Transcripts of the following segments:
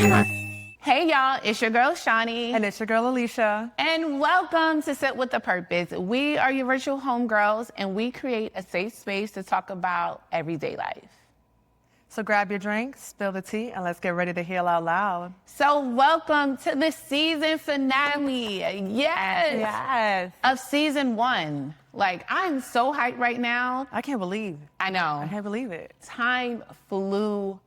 Hey y'all, it's your girl Shawnee. And it's your girl Alicia. And welcome to Sit With a Purpose. We are your virtual homegirls and we create a safe space to talk about everyday life. So grab your drink, spill the tea, and let's get ready to heal out loud. So welcome to the season finale. Yes. Of season 1. Like, I'm so hyped right now. I can't believe. I know. I can't believe it. Time flew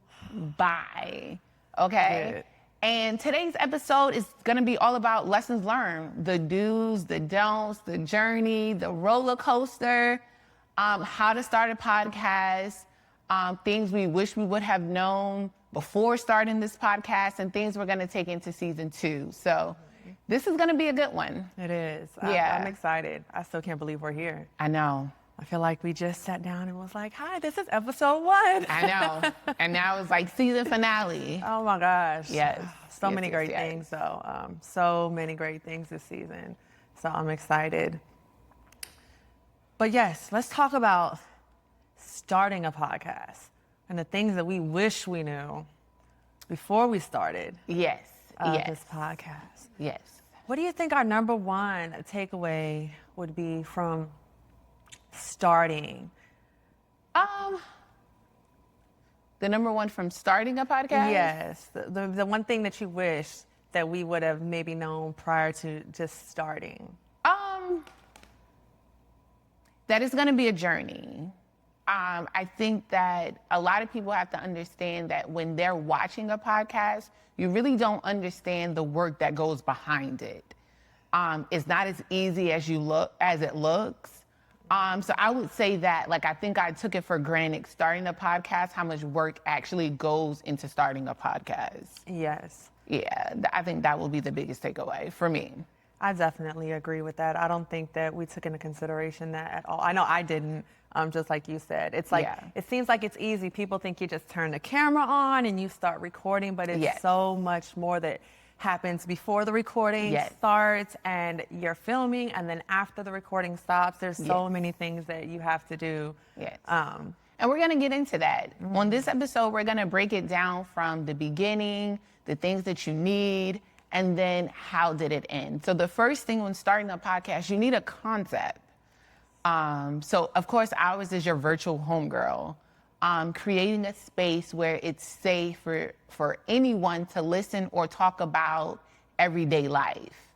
by. Okay. Good. And today's episode is going to be all about lessons learned, the do's, the don'ts, the journey, the roller coaster, how to start a podcast, things we wish we would have known before starting this podcast, and things we're going to take into season 2. So this is going to be a good one. It is. Yeah. I'm excited. I still can't believe we're here. I know. I feel like we just sat down and was like, hi, this is episode 1. I know. And now it's like season finale. Oh my gosh. Yes. So many great things, though. So many great things this season. So I'm excited. But yes, let's talk about starting a podcast and the things that we wish we knew before we started Yes. this podcast. Yes. What do you think our number one takeaway would be from starting? The number one from starting a podcast? Yes. The one thing that you wish that we would have maybe known prior to just starting. That is going to be a journey. I think that a lot of people have to understand that when they're watching a podcast, you really don't understand the work that goes behind it. It's not as easy as it looks. So I would say that, like, I think I took it for granted starting a podcast, how much work actually goes into starting a podcast. Yes. Yeah, I think that will be the biggest takeaway for me. I definitely agree with that. I don't think that we took into consideration that at all. I know I didn't, just like you said. It's like, It seems like it's easy. People think you just turn the camera on and you start recording, but it's so much more that happens before the recording starts and you're filming, and then after the recording stops, there's so many things that you have to do. And we're going to get into that. On this episode, we're going to break it down from the beginning, the things that you need, and then how did it end. So the first thing when starting a podcast, you need a concept. So of course, ours is your virtual homegirl. Creating a space where it's safe for anyone to listen or talk about everyday life.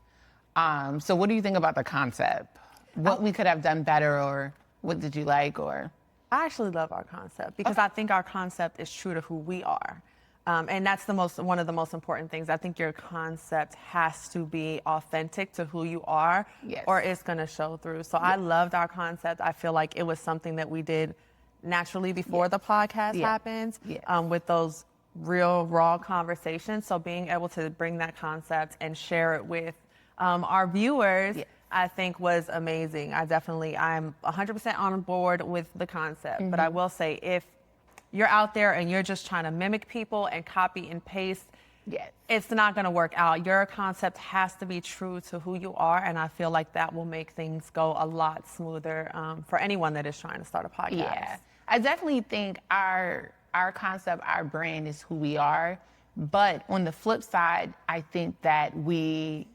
So what do you think about the concept? What we could have done better, or what did you like? Or I actually love our concept because I think our concept is true to who we are. And that's one of the most important things. I think your concept has to be authentic to who you are, or it's going to show through. So I loved our concept. I feel like it was something that we did naturally before the podcast happened, with those real raw conversations. So being able to bring that concept and share it with our viewers, I think was amazing. I'm 100% on board with the concept, but I will say, if you're out there and you're just trying to mimic people and copy and paste, it's not going to work out. Your concept has to be true to who you are, and I feel like that will make things go a lot smoother for anyone that is trying to start a podcast. Yeah, I definitely think our concept, our brand is who we are, but on the flip side, I think that we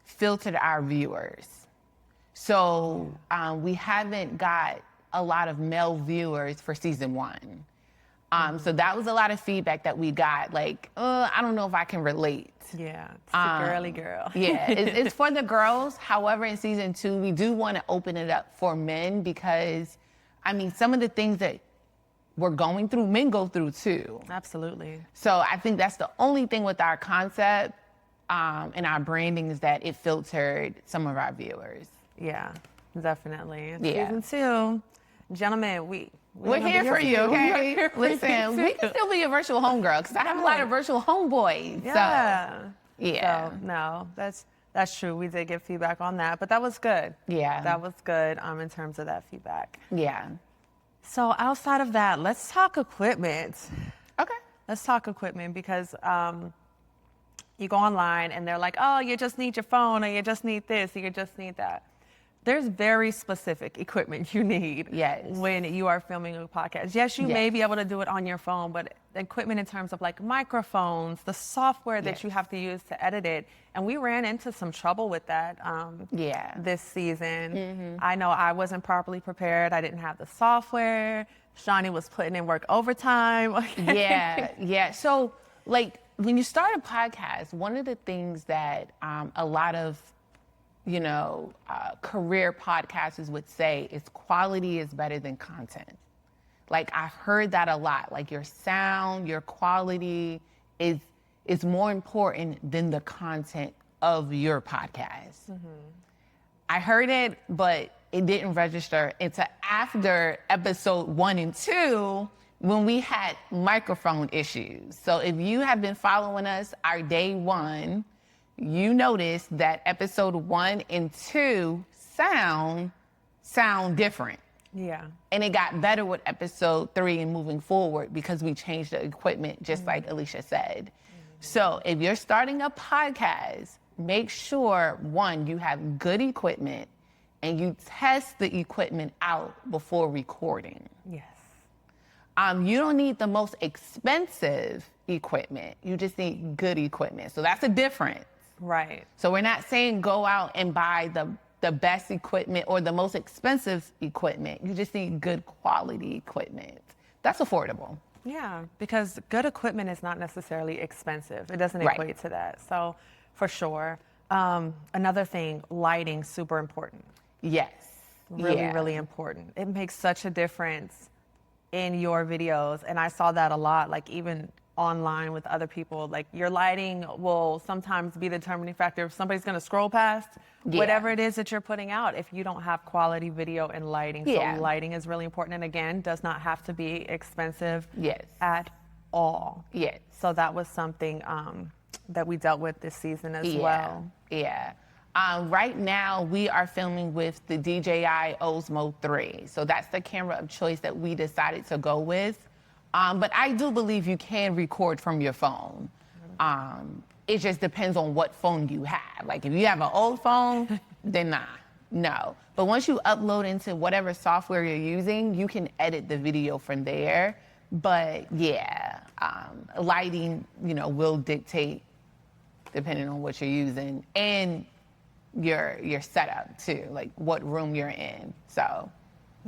filtered our viewers. So we haven't got a lot of male viewers for season 1. So that was a lot of feedback that we got, like, I don't know if I can relate. Yeah, it's the girly girl. It's for the girls. However, in season 2, we do want to open it up for men because, I mean, some of the things that we're going through, men go through too. Absolutely. So I think that's the only thing with our concept and our branding is that it filtered some of our viewers. Yeah, definitely. Season 2. Gentlemen, we're here for you, okay? Listen, we can still be a virtual homegirl because I have a lot of virtual homeboys. So, So, no, that's true. We did get feedback on that, but that was good. Yeah. That was good in terms of that feedback. Yeah. So outside of that, let's talk equipment. Okay. Let's talk equipment because you go online and they're like, oh, you just need your phone, or you just need this, or you just need that. there's very specific equipment you need when you are filming a podcast. Yes, you may be able to do it on your phone, but equipment in terms of like microphones, the software that you have to use to edit it. And we ran into some trouble with that this season. I know I wasn't properly prepared. I didn't have the software. Shawnee was putting in work overtime. So like when you start a podcast, one of the things that a lot of career podcasters would say is quality is better than content. Like I've heard that a lot. Like your sound, your quality is more important than the content of your podcast. I heard it, but it didn't register until after episode 1 and 2 when we had microphone issues. So if you have been following us, our day 1, you notice that episode 1 and 2 sound different. Yeah. And it got better with episode 3 and moving forward because we changed the equipment, just like Alicia said. So if you're starting a podcast, make sure, 1, you have good equipment and you test the equipment out before recording. Yes. You don't need the most expensive equipment. You just need good equipment. So that's a difference. Right. So we're not saying go out and buy the best equipment or the most expensive equipment. You just need good quality equipment. That's affordable. Yeah, because good equipment is not necessarily expensive. It doesn't equate to that. So for sure. Another thing, lighting, super important. Yes. Really important. It makes such a difference in your videos. And I saw that a lot, like even online with other people. Like your lighting will sometimes be the determining factor if somebody's going to scroll past whatever it is that you're putting out if you don't have quality video and lighting. So lighting is really important. And again, does not have to be expensive at all. Yes. So that was something that we dealt with this season as well. Yeah. Right now, we are filming with the DJI Osmo 3. So that's the camera of choice that we decided to go with. But I do believe you can record from your phone. It just depends on what phone you have. Like if you have an old phone, then no. But once you upload into whatever software you're using, you can edit the video from there. But lighting, will dictate depending on what you're using and your setup too, like what room you're in. So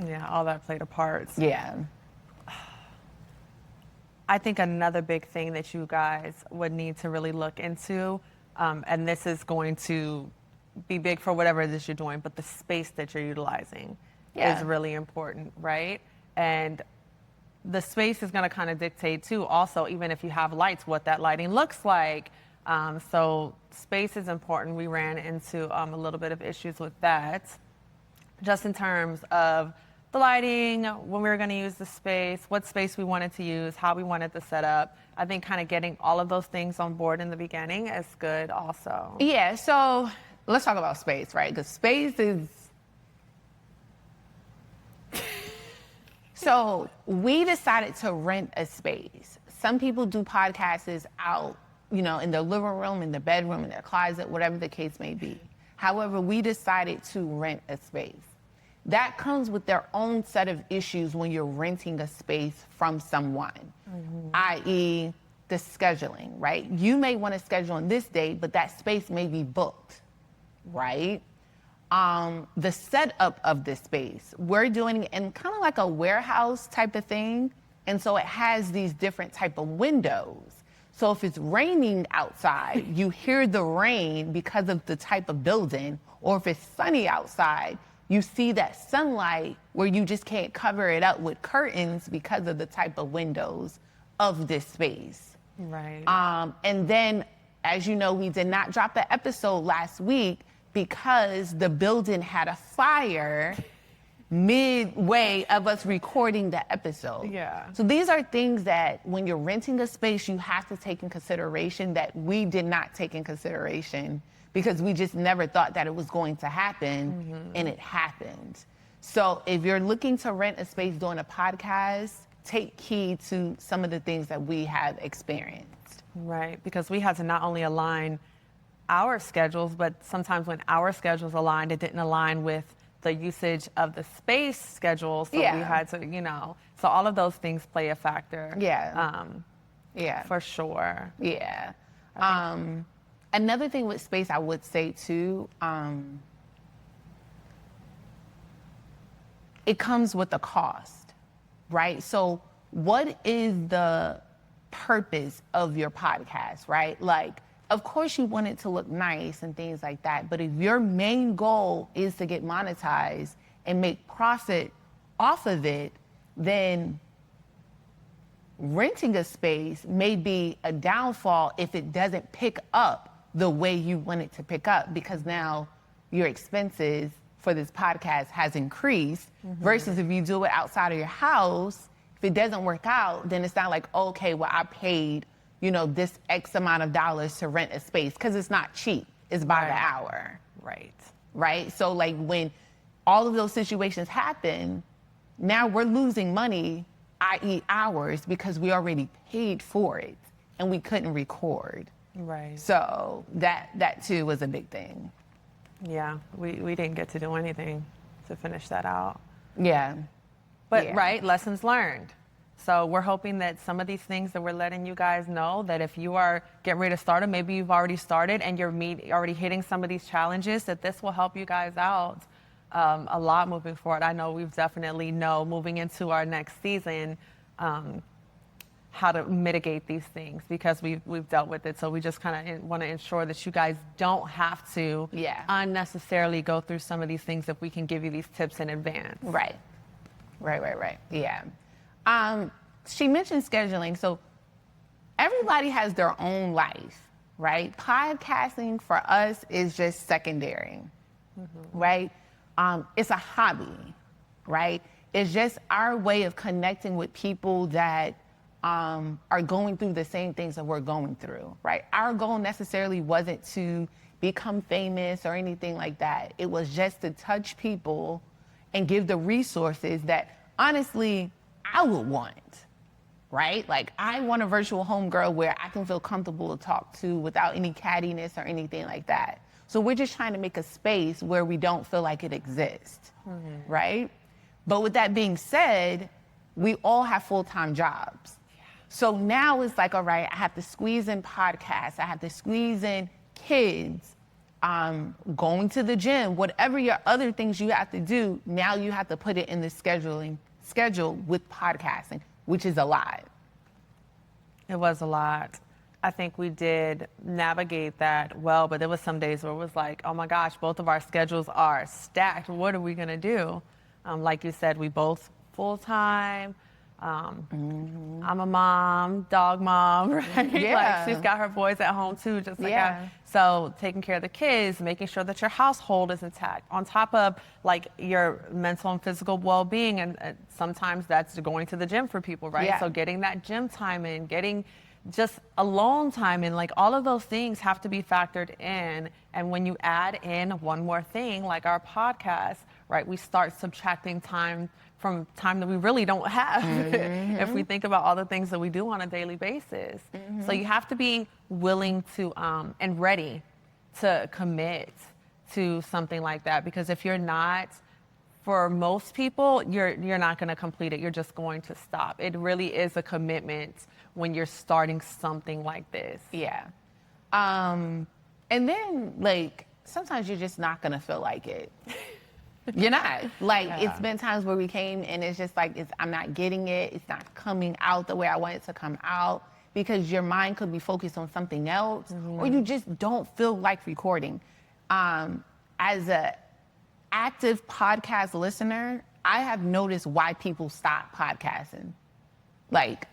yeah, all that played a part. Yeah. I think another big thing that you guys would need to really look into, and this is going to be big for whatever it is you're doing, but the space that you're utilizing is really important, right? And the space is going to kind of dictate too, also, even if you have lights, what that lighting looks like. So space is important. We ran into a little bit of issues with that, just in terms of the lighting, when we were going to use the space, what space we wanted to use, how we wanted to set up. I think kind of getting all of those things on board in the beginning is good also. Yeah, so let's talk about space, right? Because space is... So we decided to rent a space. Some people do podcasts out, in their living room, in their bedroom, in their closet, whatever the case may be. However, we decided to rent a space. That comes with their own set of issues when you're renting a space from someone, i.e. the scheduling, right? You may want to schedule on this date, but that space may be booked, right? The setup of the space, we're doing it in kind of like a warehouse type of thing. And so it has these different type of windows. So if it's raining outside, you hear the rain because of the type of building, or if it's sunny outside, you see that sunlight where you just can't cover it up with curtains because of the type of windows of this space. Right. And then, as you know, we did not drop the episode last week because the building had a fire midway of us recording the episode. Yeah. So these are things that when you're renting a space, you have to take in consideration that we did not take in consideration because we just never thought that it was going to happen, and it happened. So if you're looking to rent a space doing a podcast, take heed to some of the things that we have experienced. Right, because we had to not only align our schedules, but sometimes when our schedules aligned, it didn't align with the usage of the space schedule. So we had to, so all of those things play a factor. Yeah. For sure. Yeah. Another thing with space I would say too, it comes with a cost, right? So what is the purpose of your podcast, right? Like, of course you want it to look nice and things like that, but if your main goal is to get monetized and make profit off of it, then renting a space may be a downfall if it doesn't pick up the way you want it to pick up, because now your expenses for this podcast has increased versus if you do it outside of your house, if it doesn't work out, then it's not like, okay, well, I paid, this X amount of dollars to rent a space, because it's not cheap. It's by the hour. Right? So like when all of those situations happen, now we're losing money, i.e. hours, because we already paid for it and we couldn't record. Right. So that too was a big thing. Yeah, we didn't get to do anything to finish that out. Yeah. But lessons learned. So we're hoping that some of these things that we're letting you guys know, that if you are getting ready to start them, maybe you've already started and you're already hitting some of these challenges, that this will help you guys out a lot moving forward. I know we've definitely moving into our next season, how to mitigate these things, because we've dealt with it. So we just kind of want to ensure that you guys don't have to unnecessarily go through some of these things if we can give you these tips in advance. Right. Yeah. She mentioned scheduling. So everybody has their own life, right? Podcasting for us is just secondary, right? It's a hobby, right? It's just our way of connecting with people that are going through the same things that we're going through, right? Our goal necessarily wasn't to become famous or anything like that. It was just to touch people and give the resources that honestly I would want, right? Like, I want a virtual homegirl where I can feel comfortable to talk to without any cattiness or anything like that. So we're just trying to make a space where we don't feel like it exists, right? But with that being said, we all have full-time jobs. So now it's like, all right, I have to squeeze in podcasts. I have to squeeze in kids, going to the gym, whatever your other things you have to do. Now you have to put it in the schedule with podcasting, which is a lot. It was a lot. I think we did navigate that well, but there was some days where it was like, oh my gosh, both of our schedules are stacked. What are we gonna do? Like you said, we both full-time. I'm a mom, dog mom, right? Yeah. Like, she's got her boys at home too, just like so taking care of the kids, making sure that your household is intact, on top of like your mental and physical well-being, and sometimes that's going to the gym for people, right? So getting that gym time in, getting just alone time in, like all of those things have to be factored in. And when you add in one more thing, like our podcast, right, we start subtracting time from time that we really don't have if we think about all the things that we do on a daily basis. So you have to be willing to and ready to commit to something like that, because if you're not, for most people, you're not going to complete it. You're just going to stop. It really is a commitment when you're starting something like this. Yeah. And then like sometimes you're just not going to feel like it. You're not. Like, it's been times where we came and it's just like, I'm not getting it. It's not coming out the way I want it to come out, because your mind could be focused on something else, or you just don't feel like recording. As a active podcast listener, I have noticed why people stop podcasting. Like,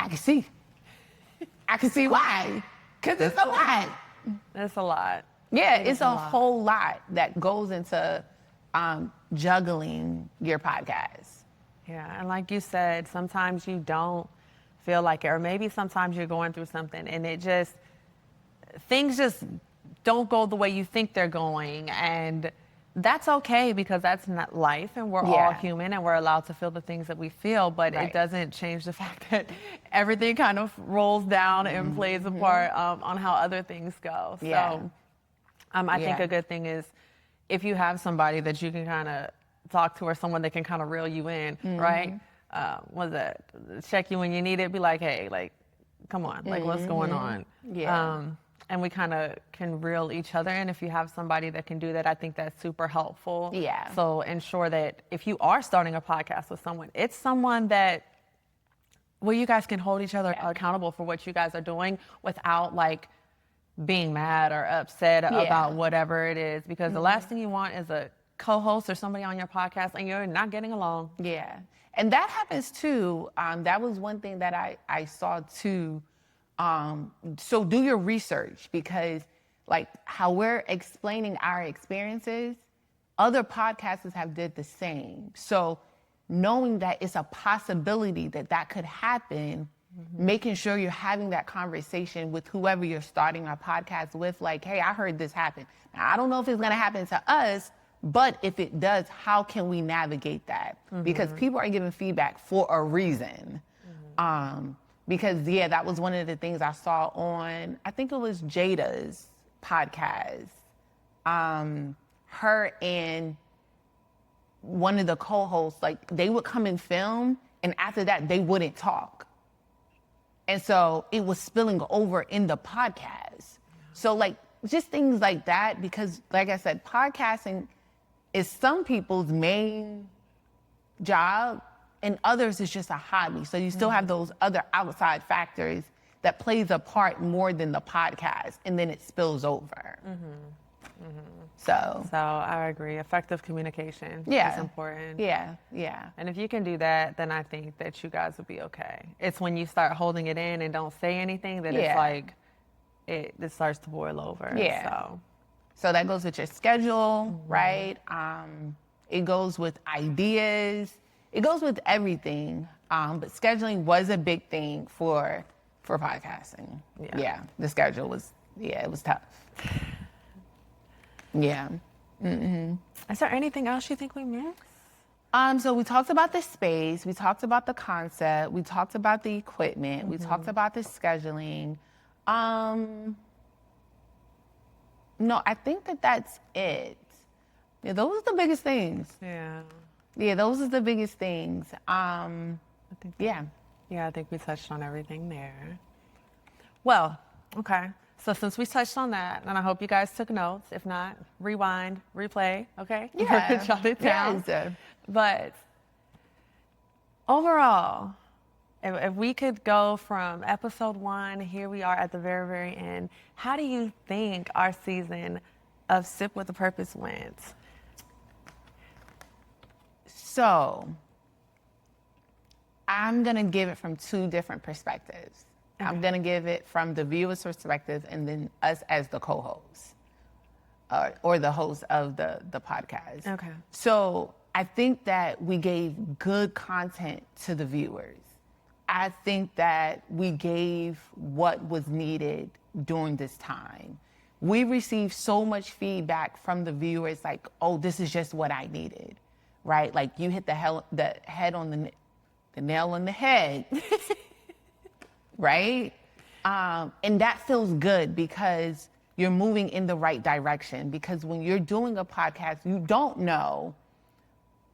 I can see why. Because it's a lot. It's a lot. Yeah, it's a whole lot that goes into juggling your podcast. Yeah, and like you said, sometimes you don't feel like it, or maybe sometimes you're going through something and things just don't go the way you think they're going, and that's okay, because that's not life, and we're all human, and we're allowed to feel the things that we feel, but it doesn't change the fact that everything kind of rolls down and plays a part on how other things go. So I think a good thing is if you have somebody that you can kind of talk to or someone that can kind of reel you in, right? Was it check you when you need it? Be like, hey, like, come on, like, what's going on? Yeah. And we kind of can reel each other in. If you have somebody that can do that, I think that's super helpful. Yeah. So ensure that if you are starting a podcast with someone, it's someone that where you guys can hold each other accountable for what you guys are doing without like being mad or upset about whatever it is. Because the last thing you want is a co-host or somebody on your podcast and you're not getting along. Yeah. And that happens too. That was one thing that I saw too. So do your research, because like how we're explaining our experiences, other podcasters have did the same. So knowing that it's a possibility that that could happen, making sure you're having that conversation with whoever you're starting a podcast with, like, hey, I heard this happen. Now, I don't know if it's gonna happen to us, but if it does, how can we navigate that? Because people are giving feedback for a reason. Because that was one of the things I saw on, I think it was Jada's podcast. Her and one of the co-hosts, like they would come and film, and after that they wouldn't talk. And so it was spilling over in the podcast. So like just things like that, because like I said, podcasting is some people's main job, and others is just a hobby. So you still have those other outside factors that plays a part more than the podcast, and then it spills over. So I agree. Effective communication is important. Yeah. And if you can do that, then I think that you guys will be okay. It's when you start holding it in and don't say anything that it's like it starts to boil over. Yeah. So that goes with your schedule, right? It goes with ideas. It goes with everything. But scheduling was a big thing for podcasting. Yeah. The schedule was, it was tough. Yeah. Is there anything else you think we missed? So we talked about the space, we talked about the concept, we talked about the equipment, we talked about the scheduling. No, I think that's it. Yeah, those are the biggest things. Yeah, those are the biggest things. I think we touched on everything there. Well, okay. So since we touched on that, and I hope you guys took notes. If not, rewind, replay, okay? Yeah. Jot it down. Yes. But overall, if we could go from episode 1, here we are at the very, very end, how do you think our season of Sip with a Purpose went? So, I'm going to give it from 2 different perspectives. Okay. I'm going to give it from the viewer's perspective and then us as the co-host or the host of the podcast. Okay. So I think that we gave good content to the viewers. I think that we gave what was needed during this time. We received so much feedback from the viewers like, oh, this is just what I needed, right? Like you hit the head on the nail on the head. Right? And that feels good because you're moving in the right direction. Because when you're doing a podcast, you don't know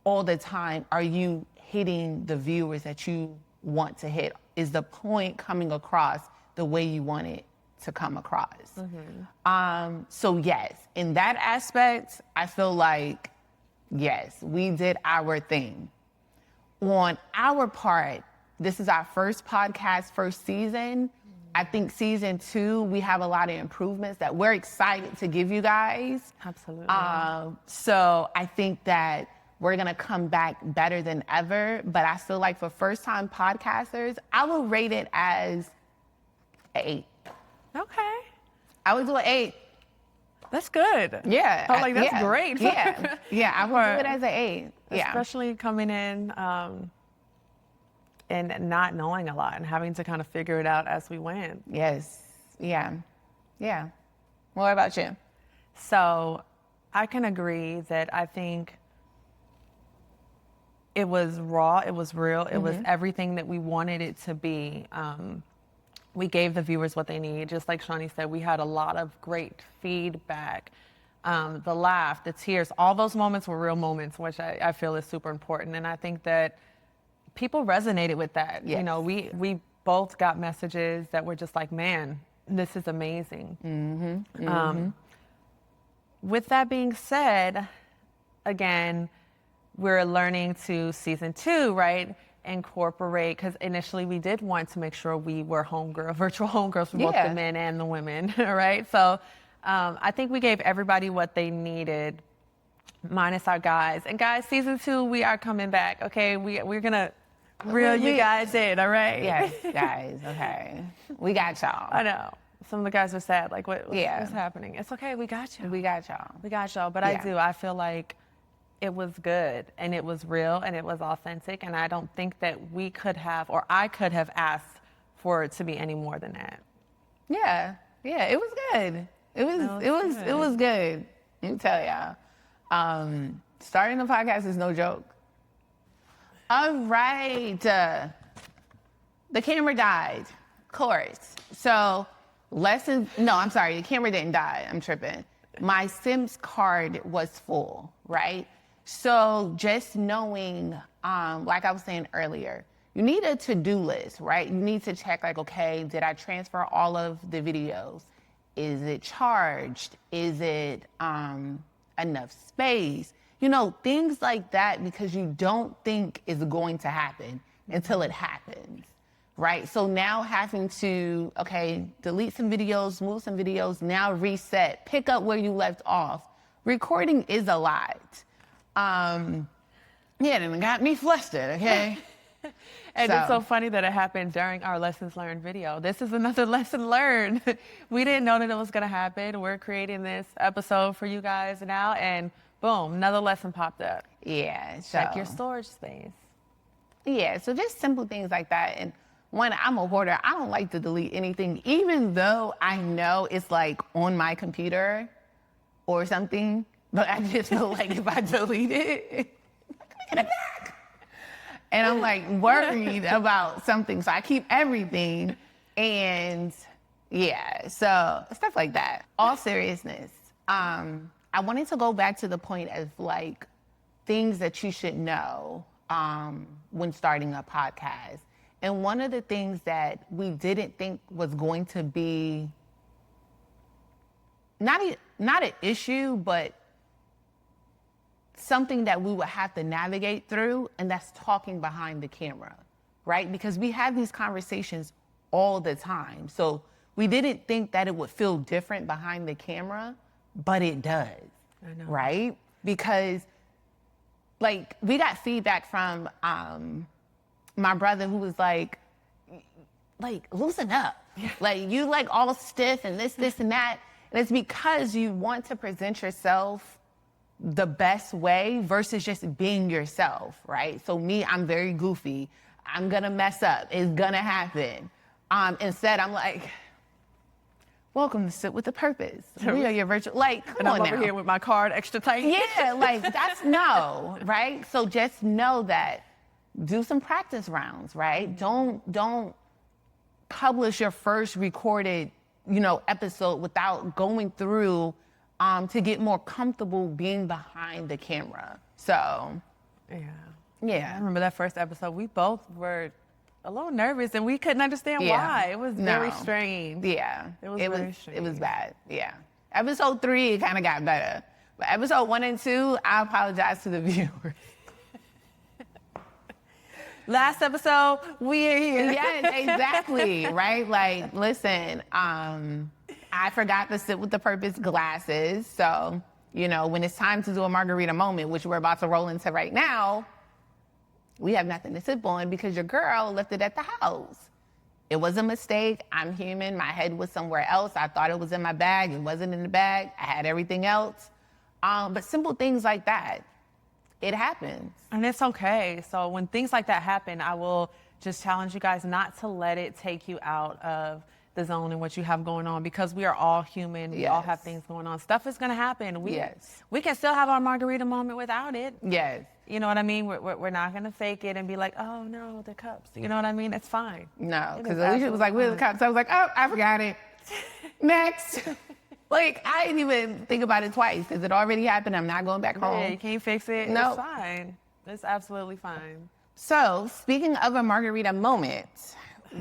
all the time, are you hitting the viewers that you want to hit? Is the point coming across the way you want it to come across? So yes, in that aspect, I feel like, yes, we did our thing. On our part, this is our first podcast, first season. I think season 2, we have a lot of improvements that we're excited to give you guys. Absolutely. So I think that we're gonna come back better than ever. But I feel like for first-time podcasters, I will rate it as an 8. Okay. I would do an 8. That's good. Yeah. I was like, that's great. Yeah, I would do it as an 8. Yeah. Especially coming in and not knowing a lot and having to kind of figure it out as we went. Yes. Yeah. What about you? So I can agree that I think it was raw, it was real, it was everything that we wanted it to be. We gave the viewers what they need. Just like Shawnee said, we had a lot of great feedback. the laugh, the tears, all those moments were real moments, which I feel is super important. And I think that people resonated with that. Yes. You know, we both got messages that were just like, man, this is amazing. With that being said, again, we're learning to season 2, right? Incorporate, because initially we did want to make sure we were virtual homegirls for both the men and the women, right? So I think we gave everybody what they needed, minus our guys. And guys, season 2, we are coming back, okay? We're gonna reel you guys in, all right? Yes, guys, okay. We got y'all. I know. Some of the guys are sad, like, what's happening? It's okay, we got you. We got y'all. We got y'all, but I feel like it was good and it was real and it was authentic, and I don't think that we could have, or I could have asked for it to be any more than that. Yeah, it was good. It was good. Let me tell y'all. Starting the podcast is no joke. All right. The camera died, of course. So the camera didn't die. I'm tripping. My Sims card was full, right? So just knowing, like I was saying earlier, you need a to-do list, right? You need to check like, okay, did I transfer all of the videos? Is it charged? Is it enough space? You know, things like that, because you don't think is going to happen until it happens, right? So now having to, okay, delete some videos, move some videos, now reset, pick up where you left off. Recording is a lot. Then it got me flustered, okay? And it's so funny that it happened during our lessons learned video. This is another lesson learned. We didn't know that it was going to happen. We're creating this episode for you guys now, and boom, another lesson popped up. Yeah. Check your storage space. Yeah, so just simple things like that. And when I'm a hoarder, I don't like to delete anything, even though I know it's like on my computer or something. But I just feel like if I delete it, I'm gonna get it back. And I'm like worried about something. So I keep everything. And yeah, so stuff like that. All seriousness. I wanted to go back to the point of like things that you should know when starting a podcast. And one of the things that we didn't think was going to be not an issue, but something that we would have to navigate through, and that's talking behind the camera, right? Because we have these conversations all the time. So we didn't think that it would feel different behind the camera, but it does, I know. right? Because like we got feedback from my brother who was like loosen up. Yeah. Like you like all stiff and this and that. And it's because you want to present yourself the best way versus just being yourself, right? So me, I'm very goofy. I'm gonna mess up. It's gonna happen. Instead, I'm like, welcome to Sit with a Purpose. We are your virtual, like, come and on I'm now. over here with my card extra tight. Yeah, like that's no, right? So just know that. Do some practice rounds, right? Don't publish your first recorded, episode without going through to get more comfortable being behind the camera. So, yeah. I remember that first episode. We both were a little nervous and we couldn't understand why. It was very strange. Yeah. It was very strange. It was bad. Yeah. Episode 3, it kind of got better. But episode 1 and 2, I apologize to the viewers. Last episode, we are here. Yes, exactly, right? Like, listen, I forgot to Sit with the Purpose glasses. So, when it's time to do a margarita moment, which we're about to roll into right now, we have nothing to sip on because your girl left it at the house. It was a mistake. I'm human. My head was somewhere else. I thought it was in my bag. It wasn't in the bag. I had everything else. But simple things like that. It happens. And it's okay. So when things like that happen, I will just challenge you guys not to let it take you out of the zone and what you have going on, because we are all human. We all have things going on. Stuff is going to happen. We can still have our margarita moment without it. Yes. You know what I mean? We're not going to fake it and be like, oh, no, the cups. You know what I mean? It's fine. No, because Alicia was like, where's the cups? I was like, oh, I forgot it. Next. Like, I didn't even think about it twice because it already happened. I'm not going back home. Yeah, you can't fix it. No. It's fine. It's absolutely fine. So, speaking of a margarita moment,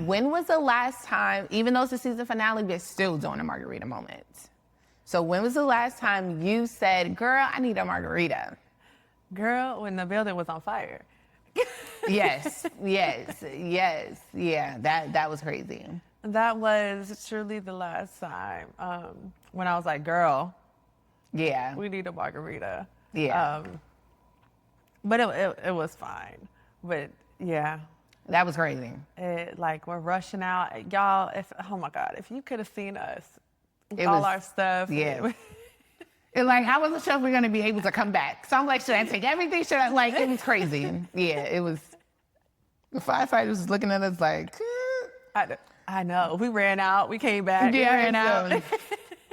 when was the last time, even though it's the season finale, we're still doing a margarita moment. So when was the last time you said, girl, I need a margarita? Girl, when the building was on fire. Yes. Yeah, that was crazy. That was truly the last time when I was like, girl, yeah, we need a margarita. Yeah. But it was fine. But yeah. That was crazy. Like, we're rushing out. Y'all, oh my God, if you could have seen us, our stuff. Yeah. And like, I wasn't sure if we were going to be able to come back. So I'm like, should I take everything? Should I, like, it was crazy. Yeah, it was, the firefighters was looking at us like, I know. We ran out. We came back. Yeah, we ran out.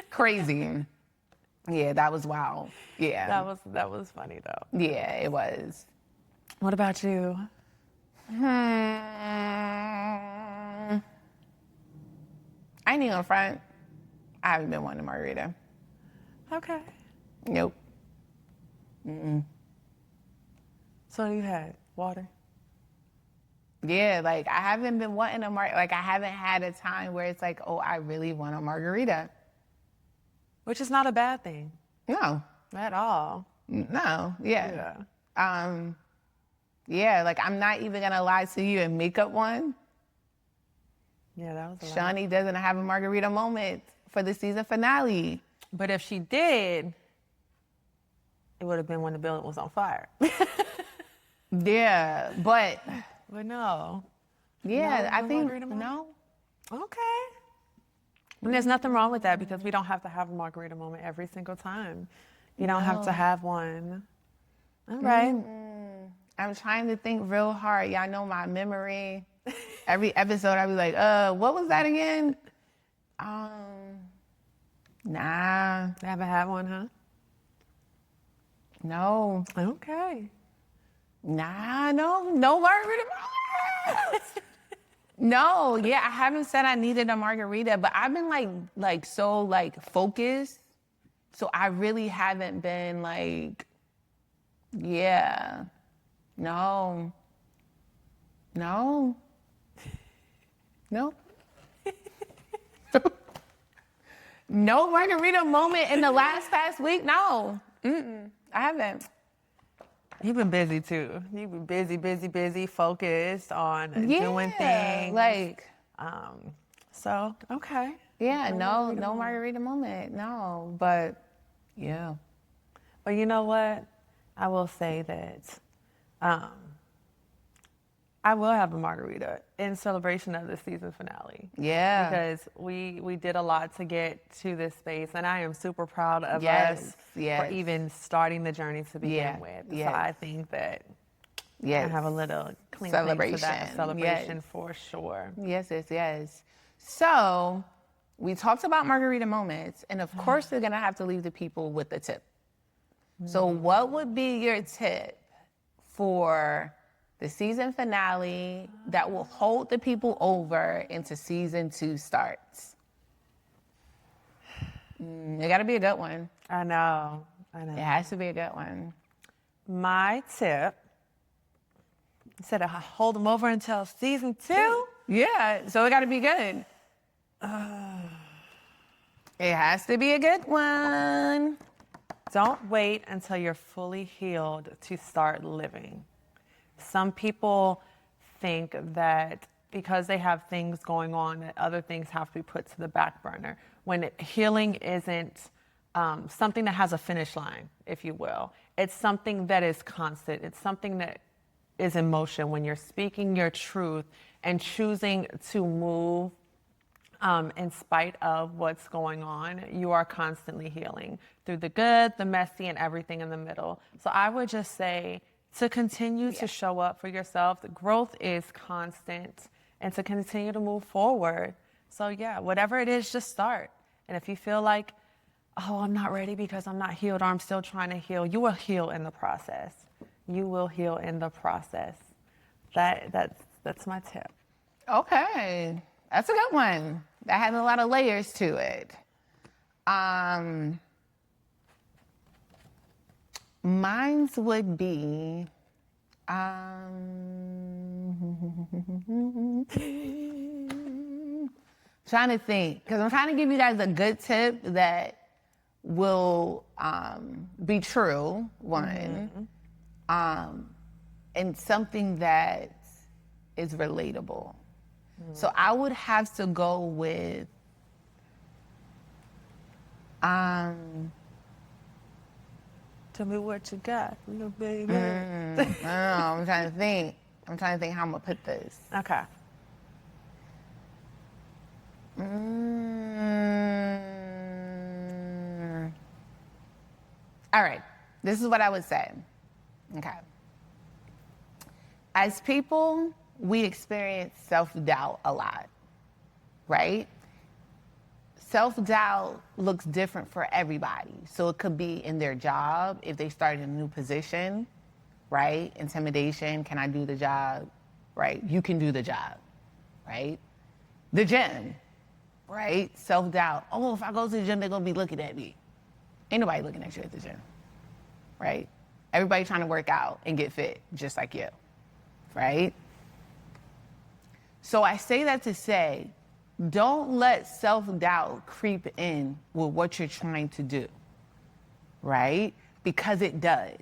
Crazy. Yeah, that was wild. Yeah. That was funny, though. Yeah, it was. What about you? I ain't even front. I haven't been wanting a margarita. Okay. Nope. So you had water? Yeah, like I haven't been wanting a margarita. Like I haven't had a time where it's like, oh, I really want a margarita. Which is not a bad thing. No. At all. No. Yeah. Yeah, like I'm not even gonna lie to you and make up one. Yeah, that was a lot. Shawnee doesn't have a margarita moment for the season finale. But if she did, it would have been when the building was on fire. Yeah, but no. Yeah, No, I no think margarita moment? no. Okay. And there's nothing wrong with that because we don't have to have a margarita moment every single time. You don't have to have one. All right. I'm trying to think real hard. Y'all know my memory. Every episode I be like, what was that again? Nah. You haven't had one, huh? No. Okay. Nah, no margarita. No, yeah, I haven't said I needed a margarita, but I've been like so focused. So I really haven't been like, yeah, no. No margarita moment in the past week. No, I haven't. You've been busy too. You've been busy, focused on doing things. Like, so, okay. Yeah, no margarita moment. No, but yeah. But you know what? I will say that I will have a margarita in celebration of the season finale. Yeah. Because we did a lot to get to this space, and I am super proud of us for even starting the journey to begin with. So I think that I have a little clean celebration to that celebration for sure. Yes. So we talked about margarita moments, and of course we're gonna have to leave the people with a tip. So what would be your tip for the season finale that will hold the people over into season 2 starts? It gotta be a good one. I know. It has to be a good one. My tip, instead of hold them over until season 2? Yeah, so it gotta be good. It has to be a good one. Don't wait until you're fully healed to start living. Some people think that because they have things going on, that other things have to be put to the back burner. When healing isn't something that has a finish line, if you will. It's something that is constant. It's something that is in motion. When you're speaking your truth and choosing to move in spite of what's going on, you are constantly healing through the good, the messy, and everything in the middle. So I would just say to continue to show up for yourself. The growth is constant, and to continue to move forward. So yeah, whatever it is, just start. And if you feel like, oh, I'm not ready because I'm not healed, or I'm still trying to heal, you will heal in the process. You will heal in the process. That's my tip. Okay, that's a good one. That has a lot of layers to it. Mines would be, trying to think, because I'm trying to give you guys a good tip that will be true, one, and something that is relatable. So I would have to go with, tell me what you got, little baby. I don't know, I'm trying to think how I'm gonna put this. Okay. All right, this is what I would say. Okay. As people, we experience self-doubt a lot, right? Self-doubt looks different for everybody. So it could be in their job, if they start in a new position, right? Intimidation, can I do the job, right? You can do the job, right? The gym, right? Self-doubt. Oh, if I go to the gym, they're gonna be looking at me. Ain't nobody looking at you at the gym, right? Everybody trying to work out and get fit, just like you, right? So I say that to say, don't let self-doubt creep in with what you're trying to do, right? Because it does.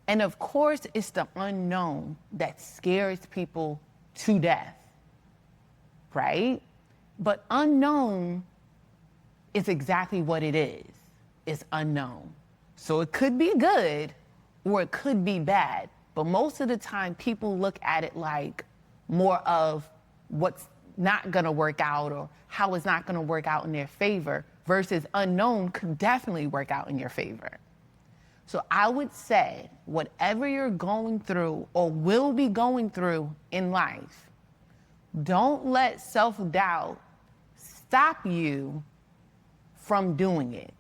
And of course, it's the unknown that scares people to death, right? But unknown is exactly what it is. It's unknown. So it could be good or it could be bad. But most of the time, people look at it like more of what's not gonna work out or how it's not gonna work out in their favor versus unknown could definitely work out in your favor. So I would say whatever you're going through or will be going through in life, don't let self-doubt stop you from doing it.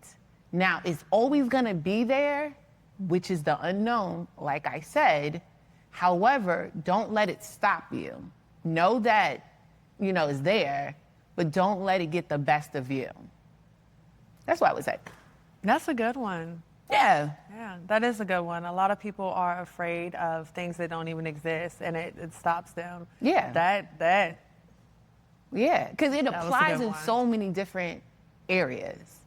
Now, it's always gonna be there, which is the unknown, like I said. However, don't let it stop you. Know that, it's there, but don't let it get the best of you. That's what I would say. That's a good one. Yeah. Yeah, that is a good one. A lot of people are afraid of things that don't even exist, and it stops them. Yeah. That. Yeah, because it was a applies good in one. so many different areas.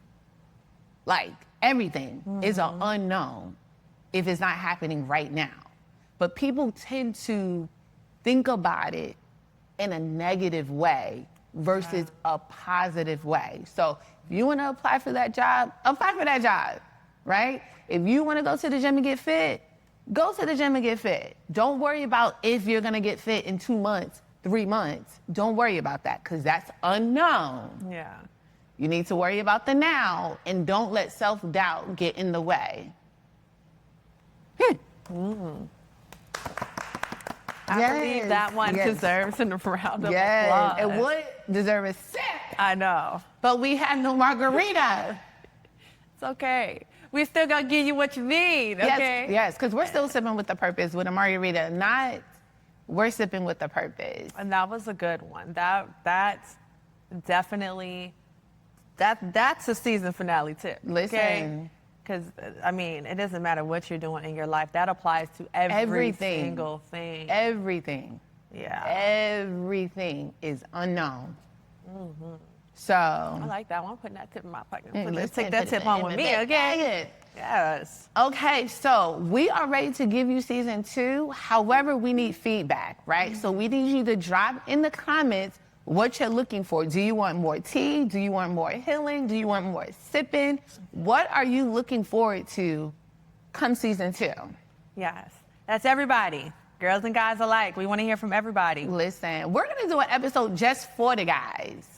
Like everything is an unknown if it's not happening right now. But people tend to think about it in a negative way versus a positive way. So if you want to apply for that job, right? If you want to go to the gym and get fit, go to the gym and get fit. Don't worry about if you're going to get fit in 2 months, 3 months. Don't worry about that because that's unknown. Yeah. You need to worry about the now and don't let self-doubt get in the way. I believe that one deserves a round of applause. It would deserve a sip. I know. But we have no margarita. It's okay. We still gonna give you what you need, okay? Yes, because we're still sipping with the purpose with a margarita. We're sipping with the purpose. And that was a good one. That's definitely, that's a season finale tip. Listen. Because, it doesn't matter what you're doing in your life. That applies to every single thing. Everything. Yeah. Everything is unknown. So. I like that one. I'm putting that tip in my pocket. Let's take that tip on with me, okay? Okay? Yes. Okay, so we are ready to give you season 2. However, we need feedback, right? So we need you to drop in the comments what you're looking for. Do you want more tea? Do you want more healing? Do you want more sipping? What are you looking forward to come season 2? Yes. That's everybody. Girls and guys alike. We want to hear from everybody. Listen, we're going to do an episode just for the guys,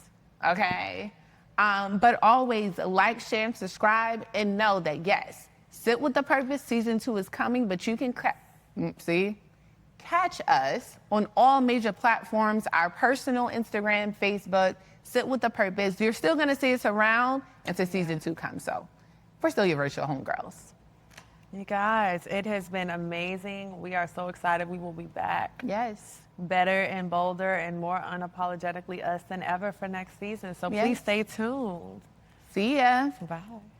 okay? But always like, share, and subscribe, and know that, yes, Sit with the Purpose season 2 is coming, but you can catch us on all major platforms, our personal Instagram, Facebook, Sit with the Purpose. You're still going to see us around until season 2 comes. So we're still your virtual homegirls. You guys, it has been amazing. We are so excited. We will be back. Yes. Better and bolder and more unapologetically us than ever for next season. So please stay tuned. See ya. Bye.